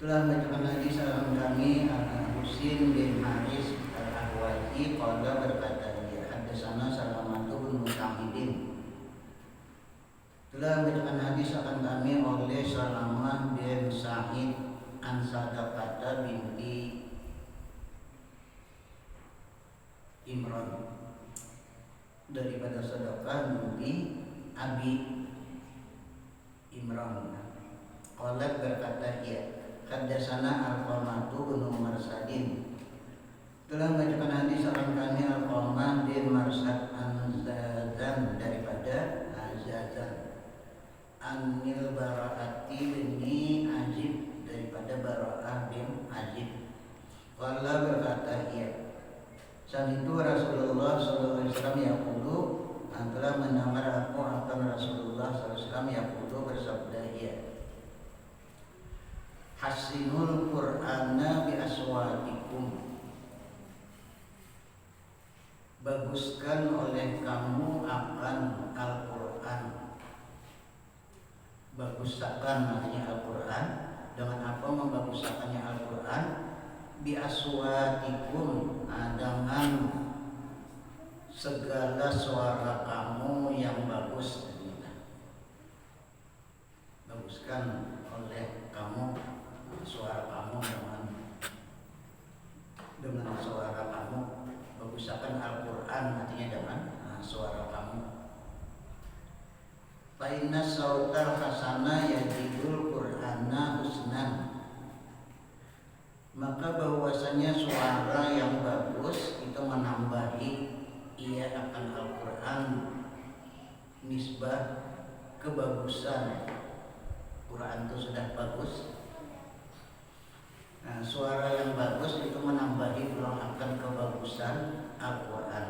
Telah membacakan hadis salam kami Husin bin Haris al-Ahwazi qala berkata dia haddatsana Salamatu bin Mutamidin. Telah membacakan hadis akan kami oleh Salamah bin Sa'id an Sadaqata binti Imran daripada Sadaqah binti Abi Imran. Qala berkata dia haddatsana Al-Qamatu bin Marsadin. Telah membacakan hadis akan kami Al-Qamah bin Marsad an-Zazan daripada Zazan Anil Bara'ati bin Ajib daripada Bara'ah bin Ajib. Qala berkata ia Sami'tu Rasulullah sallallahu alaihi wasallam yaqulu, telah mendengar aku akan Rasulullah sallallahu alaihi wasallam yaqulu bersabda ia Hasinul Qur'ana bi aswatikum. Baguskan oleh kamu akan Al-Qur'an. Baguskan artinya Al-Qur'an. Dengan apa membagusakannya Al-Qur'an? Bi aswatikum, dengan segala suara kamu yang bagus. Baguskan oleh kamu suara kamu dengan suara kamu. Baguskan Al-Qur'an artinya dengan suara kamu. Fa inna sautal hasana yajidul Qur'ana husnan. Maka bahwasanya suara yang bagus itu menambahi ia akan Al-Qur'an nisbah kebagusan. Quran itu sudah bagus. Nah, suara yang bagus itu menambahi pulang akan kebagusan Al-Quran.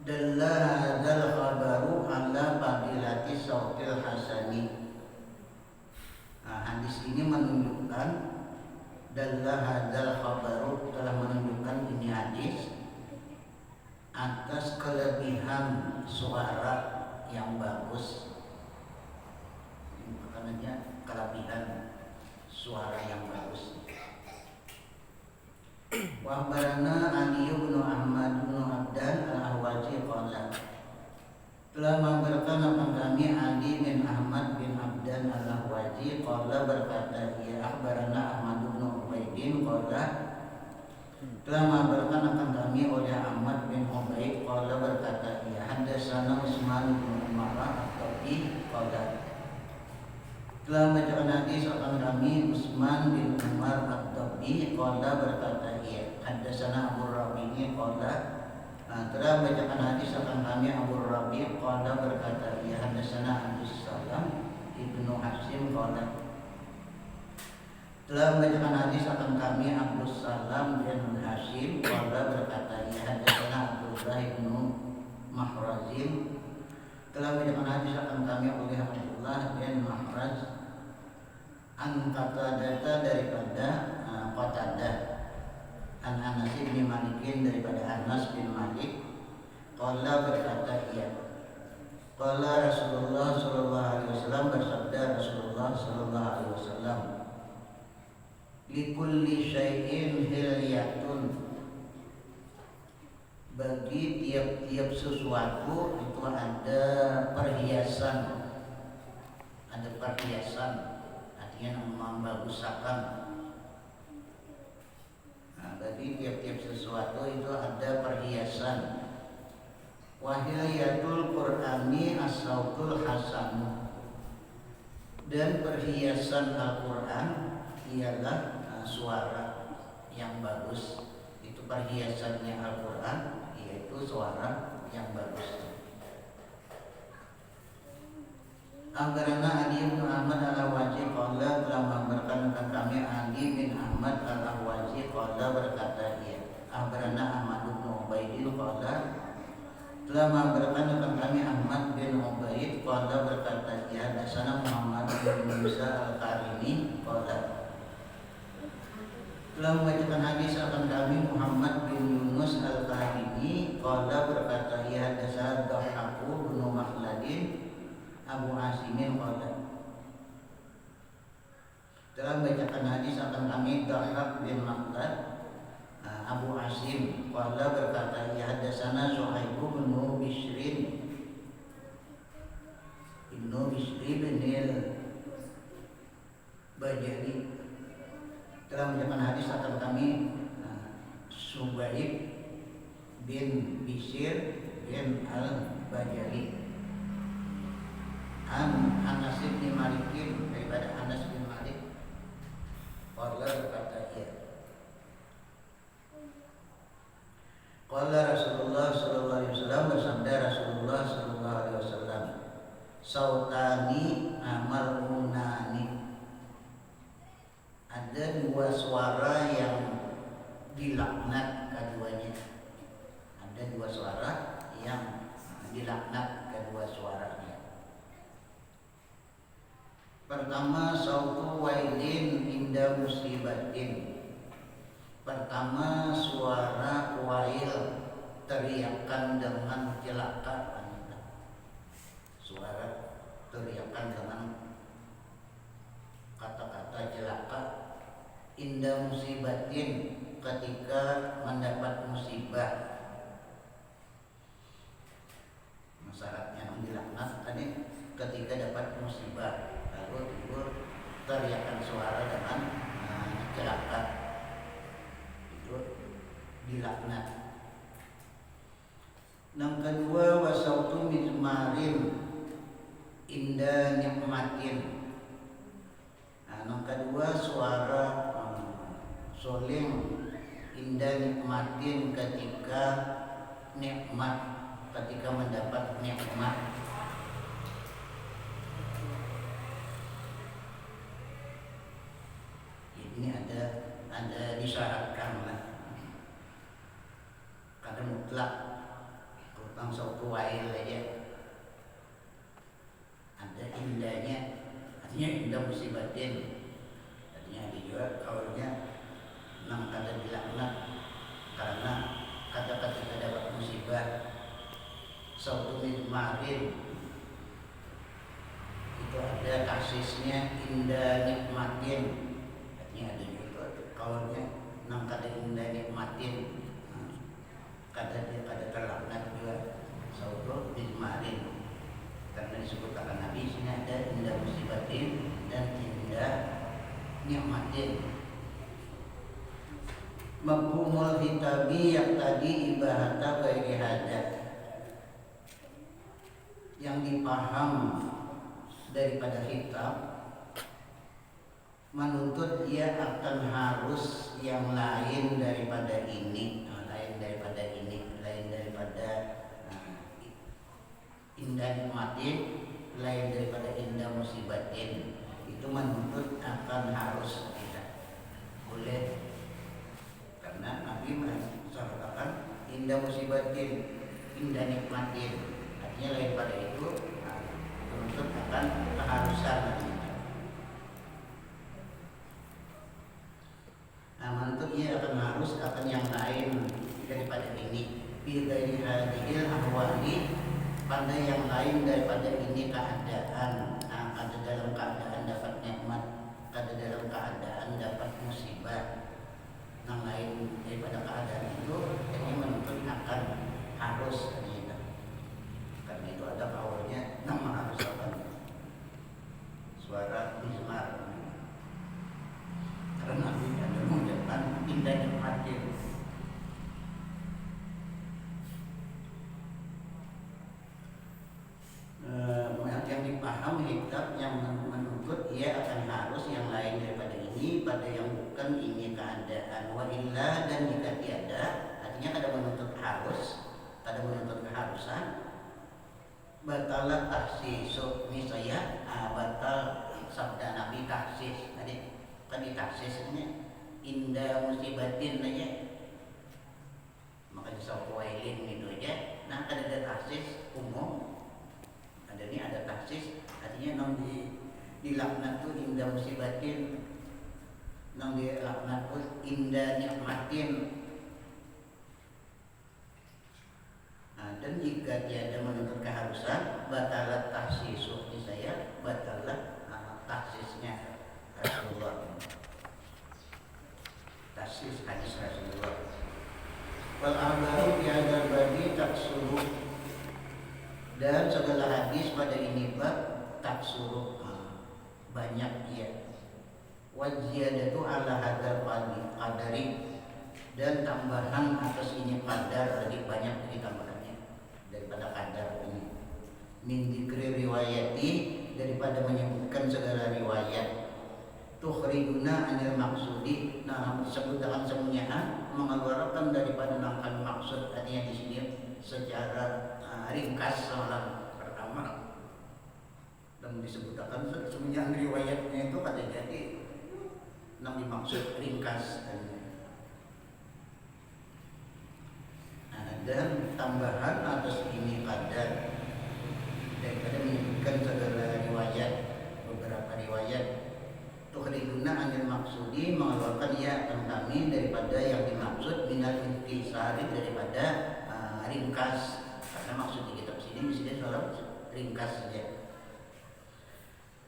Dalla hadzal khabaru ala fadilati sautil hasani. Hadis ini menunjukkan dalla hadzal khabaru, telah menunjukkan ini hadis atas kelebihan suara yang bagus. Maknanya kelebihan suara yang bagus. Wa barana Ali bin Ahmad bin Abdan al-Ahwazi qala. Telah mengabarkan akan kami Ali bin Ahmad bin Abdan al-Ahwazi qala berkata ia akhbarana Ahmad bin Ubaidin qala. Telah mengabarkan akan kami oleh Ahmad bin Ubaid qala berkata ia haddatsana Utsman bin Umar at-Tabi qala. Telah membacakan hadis akan kami Utsman bin Umar at-Tabi qala berkata ia haddatsana Abu Rabi qala. Telah membacakan hadis akan kami Abu Rabi qala berkata ia haddatsana Abdus Salam ibnu Hasim qala. Telah membacakan hadis akan kami Abdus Salam bin Hasim qala berkata ia haddatsana Abdullah ibnu Mahrazin. Telah membacakan hadis akan kami oleh Abdullah bin Mahraz an Qatadah daripada Qatadah an Anas bin Malik daripada Anas bin Malik qala berkata ia qala Rasulullah sallallahu alaihi wasallam bersabda Rasulullah sallallahu alaihi wasallam likulli syai'in hilyatun, bagi tiap-tiap sesuatu itu ada perhiasan, artinya membagusakan. Bagi tiap-tiap sesuatu itu ada perhiasan. Wahilyatul Qur'ani as-sautul hasan, dan perhiasan Al-Quran ialah suara yang bagus. Itu perhiasannya Al-Quran, yaitu suara yang bagus. Akhbarana Ali bin Ahmad al-Ahwazi qala, telah mengabarkan kami Ali bin Ahmad al-Ahwazi qala berkata ia akhbarana Ahmad bin Ubaidin qala, telah mengabarkan kami Ahmad bin Ubaid qala berkata ia haddatsana Muhammad bin Musa al-Karimi qala. Telah membacakan hadis akan kami Muhammad bin Yunus al-Karimi qala berkata ia haddatsana Dhahaku bin Makhladin Abu Asimin qala. Telah membacakan hadis akan kami Dhahhak bin Makhlad Abu Asim qala berkata ya hadatsana Suhaib bin Bishrin bin Bajali telah membacakan hadis akan kami Subaib bin Bishr bin Al-Bajali Anas bin Malik daripada Anas bin Malik qala berkata ya qala Rasulullah sallallahu alaihi wasallam bersabda Rasulullah sallallahu alaihi wasallam sautani amal munani ada dua suara yang dilaknat keduanya ada dua suara yang dilaknat kedua suaranya. Pertama sautu wailin inda musibatin. Pertama suara wail teriakan dengan celaka. Suara teriakan dengan kata-kata celaka inda musibatin ketika mendapat musibah. Syaratnya dilaknat tadi ketika dapat musibah lalu timbul teriakan suara dengan celaka itu dilaknat. Yang kedua wasautu mizmarin inda nikmatin. Yang kedua suara soling inda nikmatin ketika nikmat ketika mendapat nikmat. Ini ada disyaratkan lah. Kadang mutlak tentang suatu wail aja. Ada indahnya, artinya indah musibatin. Artinya juga kaulnya nang kata dilaknat karena kata-kata kita dapat musibah. Sautu mizmarin itu ada kasisnya indah nikmatin, artinya ada juga kawannya nang kata indah nikmatin, kata dia kata terlaknat juga sautu mizmarin karena disebut kata Nabi sini ada indah musibatin dan indah nikmatin. Mafhumul hitabi yang tadi ibahata bagi hadat yang dipaham daripada hitab menuntut ia akan harus yang lain daripada ini, lain daripada indah nikmatin, lain daripada indah musibatin. Itu menuntut akan harus tidak boleh karena Nabi mensyaratkan indah musibatin, indah nikmatin. Artinya lain pada itu menuntut akan keharusan. Menuntut ia akan harus akan yang lain daripada ini. Bidai hadhil ahwali pada yang lain daripada ini keadaan. Ada dalam keadaan dapat nikmat, ada dalam keadaan dapat musibah. Yang lain daripada keadaan itu ini menuntut akan harus. Karena itu ada awalnya nama harus apa? Suara mizmar. Karena Nabi ada mengucapkan indah nikmatin. Yang dipaham hitab yang menuntut ia akan harus yang lain daripada ini pada yang bukan ini keadaan. Wa illa dan jika tiada, artinya kada menuntut harus, kada menuntut keharusan. Batalah tahsisu misalnya batal sabda Nabi tahsis tadi kan di tahsisnya indah musibatin aja maka disawwailin gitu aja. Nah ada tahsis umum ada ini ada tahsis artinya nang dilaknat tuh indah musibatin nang dilaknat tuh indah nikmatin. Dan jika tiada menuntut keharusan batalat tahsisu saya batalat tahsisnya Rasulullah. waziyadatu ala hadzal qadari, dan tambahan atas ini qadar, lebih banyak dari tambahannya daripada qadar ini. Min dzikri riwayati, daripada menyebutkan segala riwayat. Tukhrijuna anil maksudi, nah disebutkan semuanya mengeluarkan daripada nangkal maksud. Artinya di sini secara ringkas soalan pertama, dan disebutkan semuanya riwayatnya itu kata jadi yang dimaksud ringkas. Dan tambahan atas ini qadar daripada menyebutkan segala riwayat, beberapa riwayat. Tukhrijuna anil maksudi, mengeluarkan ia akan kami daripada yang dimaksud, minal intisari, daripada ringkas. Karena maksud di kitab sini mestinya soal ringkas saja.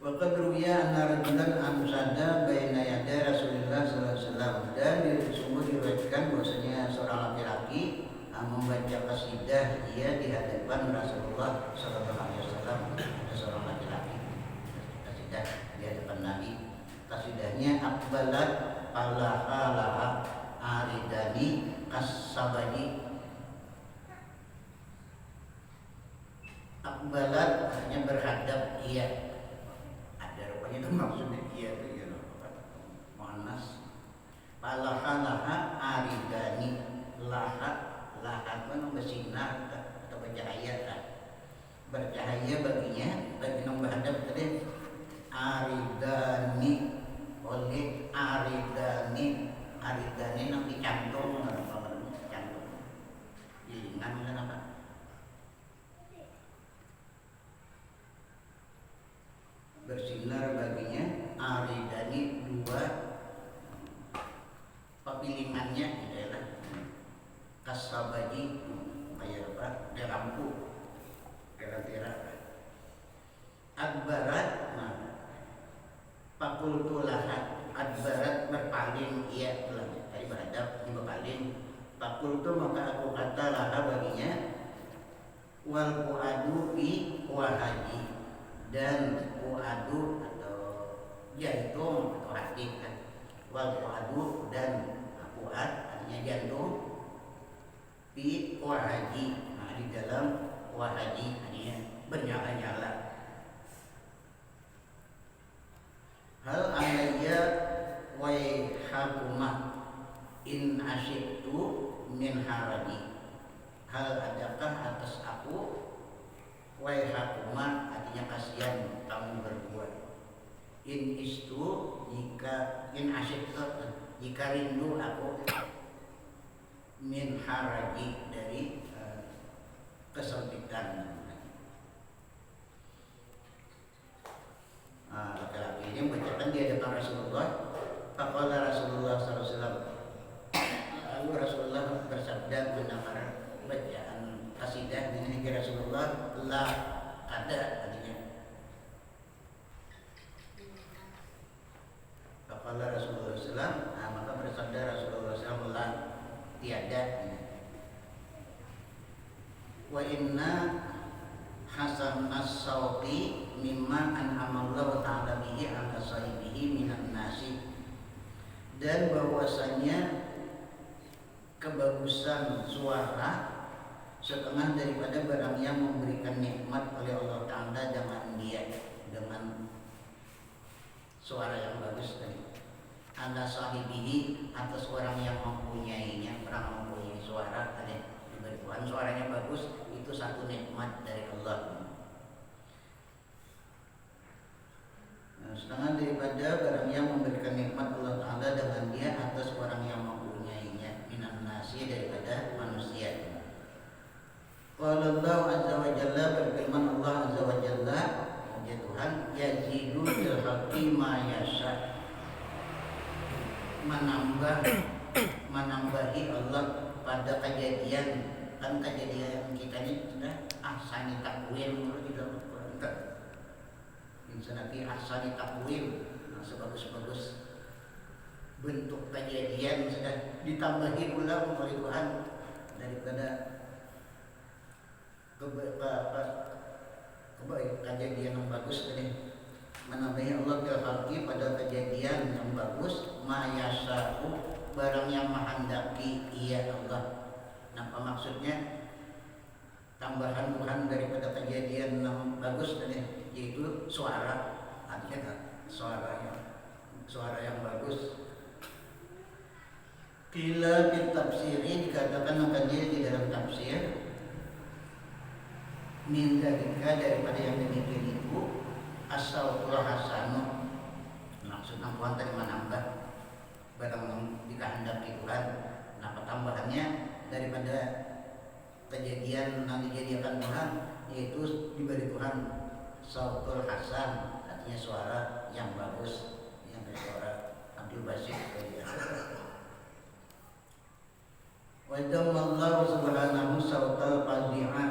Wa qad ruwiya anna rajulan amsada baina yaday Rasulullah sallallahu alaihi wasallam, dan sungguh diriwayatkan bahwasanya seorang laki-laki membaca qasidah dia di hadapan Rasulullah sallallahu alaihi wasallam. Ada seorang laki-laki qasidah di hadapan Nabi. Qasidahnya akbalat alaha aridani kasabani. Akbalat artinya berhadap ia. Ada rupanya itu maksudnya ia itu ya muannas. Alaha aridani, laha kan bersinar atau bercahaya kan. Bercahaya baginya, bagi yang berhadap tadi aridani, oleh aridani yang dicantum, cantum ilingan kan apa, bersinar baginya aridani, dua papilingannya gitu ya lah. Kasabaji kayak apa, ada lampu kira-kira. Adbarat, nah fakultu lahat, adbarat berpaling, ia telah tadi berhadap, ini berpaling. Fakultu maka aku kata laha baginya, wal puadu bi wahaji, dan puadu atau jantung atau hati kan. Wal puadu dan puad artinya jantung, bi wahaji, nah di dalam wahaji artinya bernyala-nyala. Hal alayya waihakumah in asyiktu min haradi, hal adakah atas aku, waihakumah artinya kasihan kamu berdua, in istu jika, in asyiktu jika rindu aku, min haraji dari kesempitan. Laki-laki ini membacakan di hadapan Rasulullah. Faqala Rasulullah sallallahu alaihi wasallam, lalu Rasulullah bersabda mendengar bacaan qasidah ini dari Rasulullah, la ada artinya. Faqala Rasulullah sallallahu alaihi wasallam, maka bersabda Rasulullah sallallahu alaihi wasallam, tiada. Wa inna hasan as-sawti mimma an'amallahu ta'ala bihi ala sahibihi minan nasi, dan bahwasanya kebagusan suara setengah daripada barang yang memberikan nikmat oleh Allah Ta'ala dengan dia, dengan suara yang bagus tadi. Ala sahibihi, atas orang yang mempunyainya, orang mempunyai suara tadi diberi Tuhan, suaranya bagus, itu satu nikmat dari Allah. Setengah daripada barang yang memberikan nikmat Allah Ta'ala dengan dia atas orang yang mempunyainya, minan nasi, daripada manusia. Qala Allah azza wa jalla, berfirman Allah azza wa jalla, ya Tuhan, yazidu bil haqqi ma yasha, menambahi Allah pada kejadian, kan kejadian kita ini sudah ahsani takwim menurut di dalam Al-Quran kan. Insanafi ahsani takwim, sebagus-bagus bentuk kejadian sudah ditambahi ulang oleh Tuhan daripada kejadian yang bagus tadi. Menambahi Allah bil haqqi pada kejadian yang bagus yaitu suara, artinya suara yang bagus. Qila fi tafsiri, dikatakan akan dia di dalam tafsir, min dzalika, daripada yang demikian itu, as-sautul hasanu, maksudnya Tuhan tadi menambah barang dikehendaki Tuhan. Nah, tambahannya daripada kejadian yang dijadikan Tuhan, yaitu diberi Tuhan sautul hasan, artinya suara yang bagus, yang suara Abdul Basit. Wajdamallahu subhanahu sautal fadi'ah,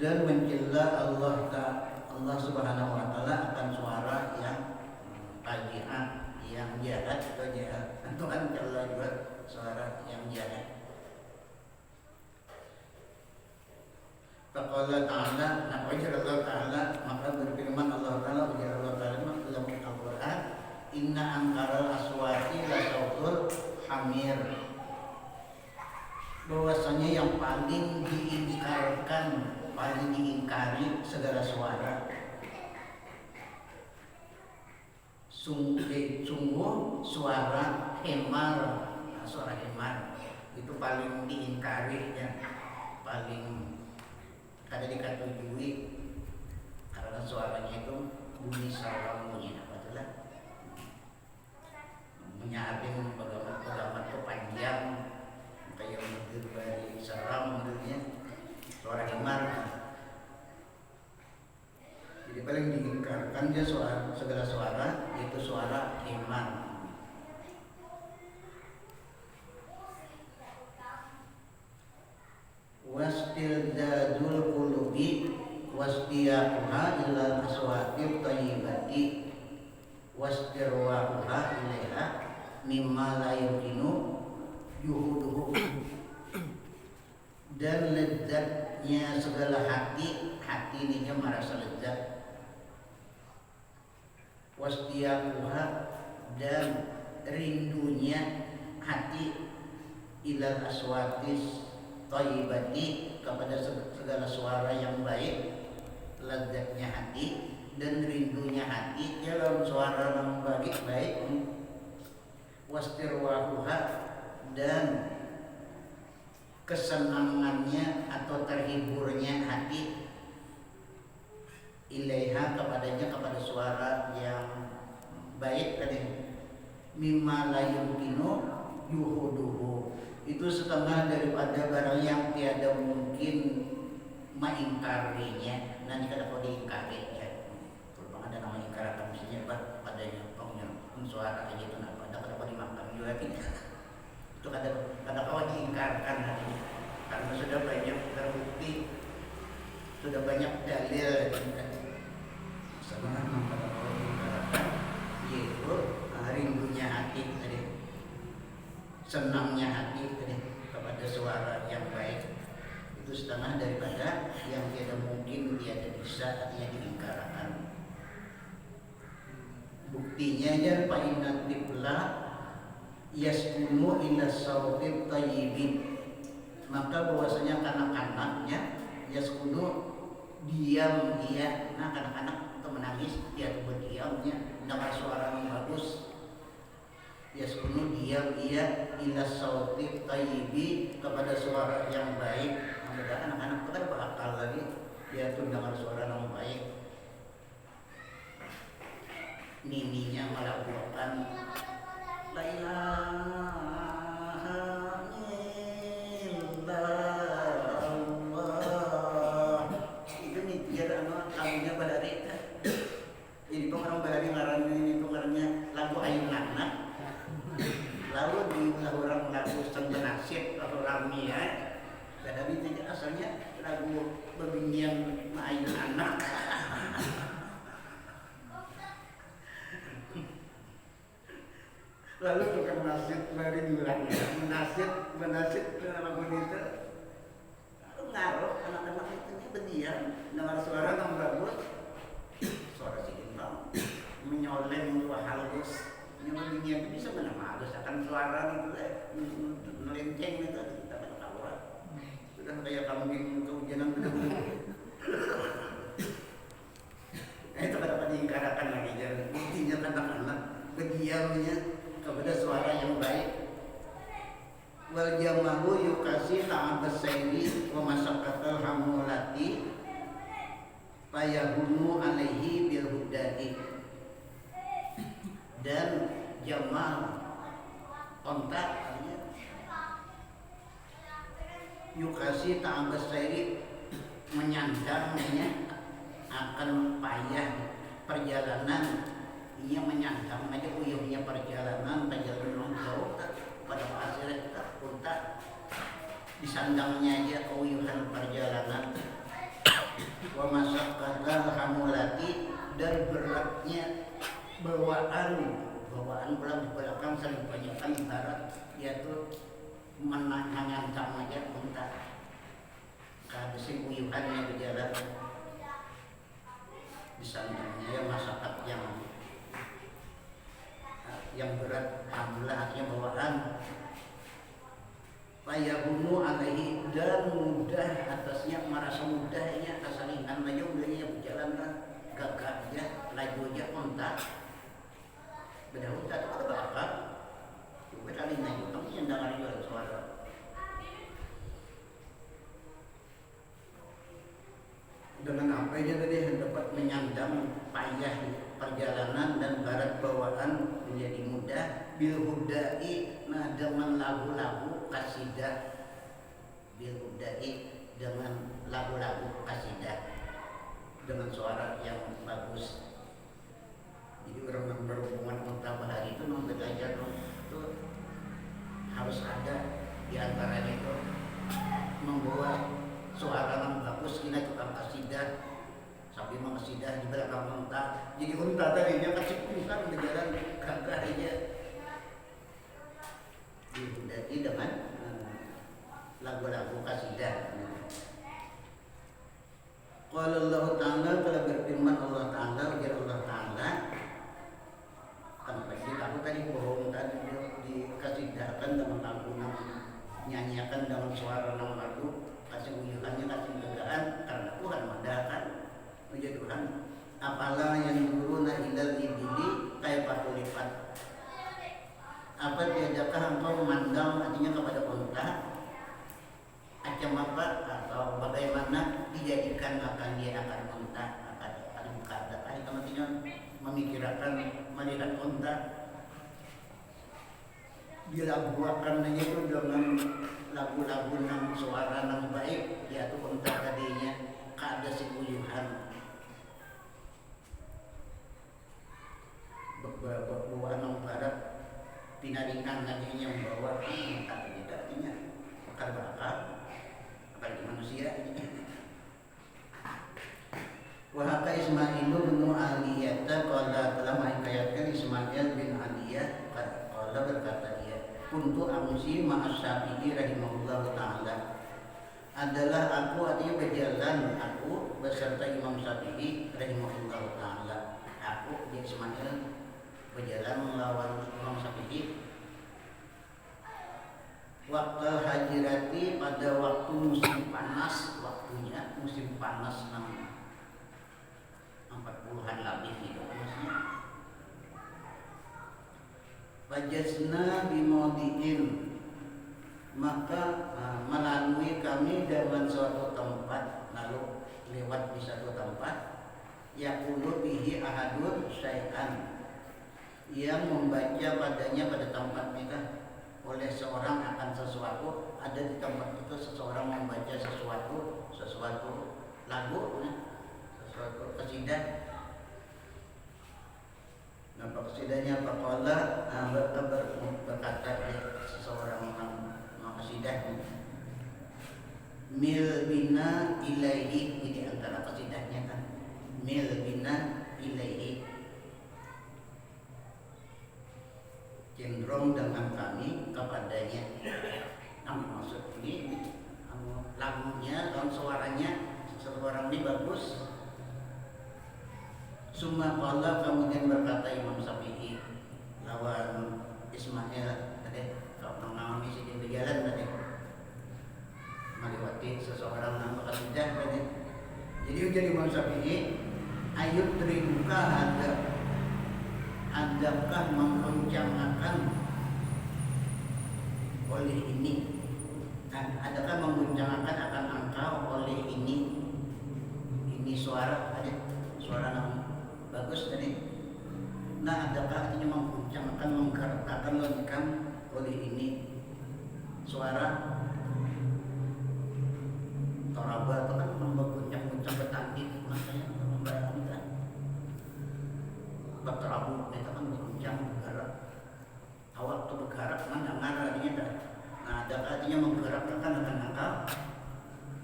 dan mencela Allah subhanahu wa ta'ala akan suara yang fadi'ah, yang jahat atau jahat. Tuhan mencela juga suara yang jahat. Faqala ta'ala, nah ujar Allah ta'ala, maka berfirman Allah ta'ala, ujar Allah ta'ala dalam Al-Quran, inna angkaral aswati la sautul hamir, bahwasanya yang paling diingkarkan, paling diingkari segala suara, sungguh suara hemar. Nah, suara hemar itu paling diingkari ya, paling kada dikatujui, karena suaranya itu bunyi salam, bunyi apa tu lah, menyaring bagaimana tu panjang kayak mendir dari salam mendirnya, suara hemar. Jadi paling diingkarkan dia segala suara, yaitu suara hemar. Wastilzadul qulubi wastiyaquha ilal aswati thayyibati wastirwaquha ilaiha mimma la yumkinu yuhuduhu, dan lezatnya segala hati ini merasa lezat. Wastiyaquha, dan rindunya hati ilal aswatis thayyibati, kepada segala suara yang baik. Lezatnya hati dan rindunya hati dalam suara yang baik. Wastirwahuha, dan kesenangannya atau terhiburnya hati ilaiha, kepadanya, kepada suara yang baik tadi. Mimma la yumkinu yuhuduhu, itu setengah daripada barang yang tiada mungkin mengingkarinya. Nanti kada kau diingkari ya. Kalau ada nama ingkarakan misalnya padanya punya suara aja itu apa? Ada kada kau dimakan juga tidak. Itu kada kau diingkarkan nanti. Karena sudah banyak terbukti, sudah banyak dalil. Sama kada kau diingkarkan, yaitu rindunya hati tadi, senangnya hati tadi kepada suara yang baik. Itu setengah daripada yang tidak mungkin, tiada bisa, artinya diingkarkan. Buktinya ya fa inna tifla yaskunu ila sawtib tayyibin, maka bahwasanya kanak-kanaknya yaskunu diam dia. Nah, kanak-kanak itu menangis, dia berdiamnya dengar suara yang bagus. Yaskunu diam ia ila sawtib tayyibi, kepada suara yang baik. Ada anak-anak itu kan berakal lagi, dia tuh dengar suara yang baik. Nininya melakukan la ilaha illallah, itu nih biar kamunya badari. Jadi pengarang badari ngarannya itu ngarannya lagu ayun anak. Lalu di orang lagu sentenasib atau ramia, badari itu asalnya lagu bebinyian ayun anak. Lalu tukang nasib mari diulang, menasib lagu itu. Lalu ngaruh anak-anak itu berdiam dengar suara yang bagus, suara si Indra menyoleng dua halus. Yang dunia itu bisa mana halus, akan suara itu melenceng itu kita kan tahu. Sudah kayak kambing kehujanan begitu. banyak anak-anak berdiamnya kepada suara yang baik. Wal jamahu yukasi ta'abasaini wa masaqatal hamulati fayahunu alaihi bil hudai. Dan jamal ontak yukasi ta'abasaini menyandangnya akan payah perjalanan. Ia menyandang aja uyuhnya perjalanan jauh pada pasir unta disandangnya aja uyuhan perjalanan. Wa masyaqqatal hamulati dan beratnya bawaan belakang sering banyakkan ibarat yaitu mengancam aja unta kada sing uyuhannya berjalan disandangnya ya masyarakat yang berat alhamdulillah artinya bawaan. Fayahunu alaihi dan mudah atasnya merasa mudahnya kesalingan aja udahnya berjalan lah gagah aja laju aja unta beda unta itu ada bakal coba kali naik kamu yang dengar jual suara dengan apa aja tadi dapat menyandang payah perjalanan dan barat bawaan menjadi mudah. Bil hudai nah dengan lagu-lagu kasidah, bil hudai dengan lagu-lagu kasidah dengan suara yang bagus. Jadi orang yang berhubungan unta bahari itu belajar itu harus ada di antaranya itu membawa suara yang bagus. Kita tukang kasidah sambil mengasidah di belakang unta. Jadi unta tadinya kasih pungkan berjalan gagah aja dihudai dengan lagu-lagu kasidah. Qala Allah Ta'ala telah berfirman Allah Ta'ala ujar Allah Ta'ala kan pasti aku tadi bohong tadi dikasidahkan dengan lagu nyanyiakan dengan suara yang lagu kasih uyuhannya kasih gagahan karena Tuhan madakan ujar Tuhan apalah yang duruna ilal ibili kaifa khuliqat. Apa tiadakah engkau memandang artinya kepada unta macam apa atau bagaimana dijadikan akan dia akan unta akan berkata artinya memikirkan melihat unta dilaguakan itu dengan lagu-lagu yang suara yang baik yaitu unta tadinya kada sikuyuhan bawa nang barat pinaringan nantinya membawa tak artinya akar bakar apalagi manusia. Wahaka Ismailu bin Aliyata qala telah menghikayatkan Ismail bin Aliyah qala berkata dia kuntu amsi ma'as Syafi'i rahimahullah ta'ala adalah aku artinya berjalan aku beserta Imam Syafi'i rahimahullah ta'ala. Aku di Ismail berjalan melawan Imam Syafi'i waktu hajirati pada waktu musim panas, waktunya musim panas 40-an lebih gitu maksudnya. Wajazna bimaudiin maka melalui kami dengan suatu tempat lalu lewat di satu tempat yaqulu bihi ahadun syai'an yang membaca padanya pada tempat kita oleh seorang akan sesuatu ada di tempat itu seseorang membaca sesuatu lagu sesuatu kasidah. Nampak kasidahnya faqala berkata seseorang kasidah mil bina ilaihi ini antara kasidahnya kan mil bina ilaihi cenderung dengan kami kepadanya. Maksud ini lagunya dan suaranya seseorang ini bagus. Summa qala kemudian berkata Imam Syafi'i lawan Ismail tadi kalau mengalami sidin berjalan tadi melewati seseorang nama kasidah tadi. Jadi ujar Imam Syafi'i ayut ribuka ada adakah mengguncangkan oleh ini, adakah mengguncangkan akan engkau oleh ini suara tadi, suara yang bagus tadi. Nah, adakah artinya mengguncangkan, menggerakkan logikam oleh ini suara. Toraba itu kan mengguncang-guncang bertanding, makanya membayangkan kan berterabu itu kan berguncang, bergerak. Awak tuh bergerak, mana artinya dah. Nah, adakah artinya menggerakkan akan engkau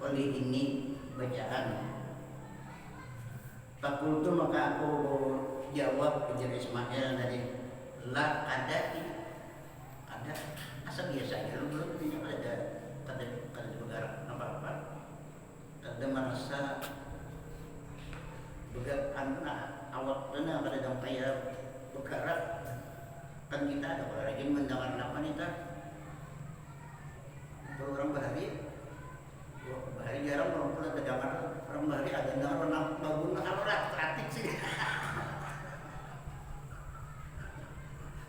oleh ini bacaan. Fakultu maka aku jawab ujar Ismail dari la ada asal biasa aja belum ini ada kada bergerak apa ada merasa bergerak awak dana kada dong kayak bergerak kan kita ada orang lagi mendengar apa nih kan orang bahari jarang orang pernah terdengar orang bahari ada dengar orang bangun kalau ratik sih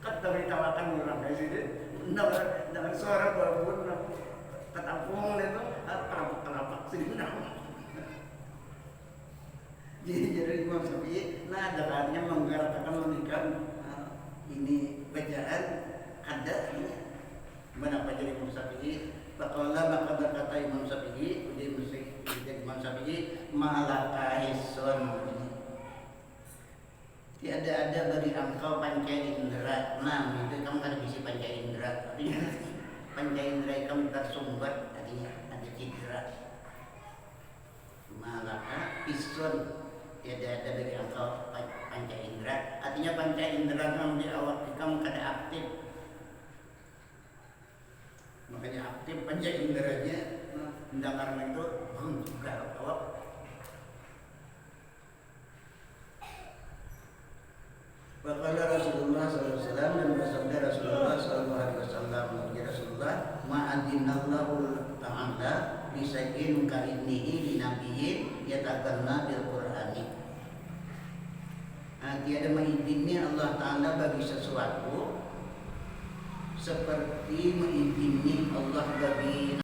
kan dari tawakan orang dari sini dengan suara bangun ketampung itu kenapa sih jadi Imam Syafi'i nah ada katanya menggerakkan menikam ini bacaan ada ini mana jadi Imam Syafi'i. Faqala maka berkata Imam Syafi'i, jadi Imam Syafi'i malaka hisun. Tiada ada bagi engkau panca indera. Nah, itu kamu kan bisa panca indera. Artinya panca indera kamu tersumbat, artinya ada cedera. Malaka hisun. Tiada ada bagi engkau panca indera. Artinya panca indera kamu di awak kamu kada aktif. Makanya aktif panca inderanya mendengar itu juga awak. Wakala Rasulullah SAW dan bersabda Rasulullah SAW ya Rasulullah ma'adinallahu ta'ala bisakin ka'idnihi linabiyyin yatakanna bil Qur'ani. Tiada mengizinkan Allah Ta'ala bagi sesuatu seperti mengizinkan Allah bagi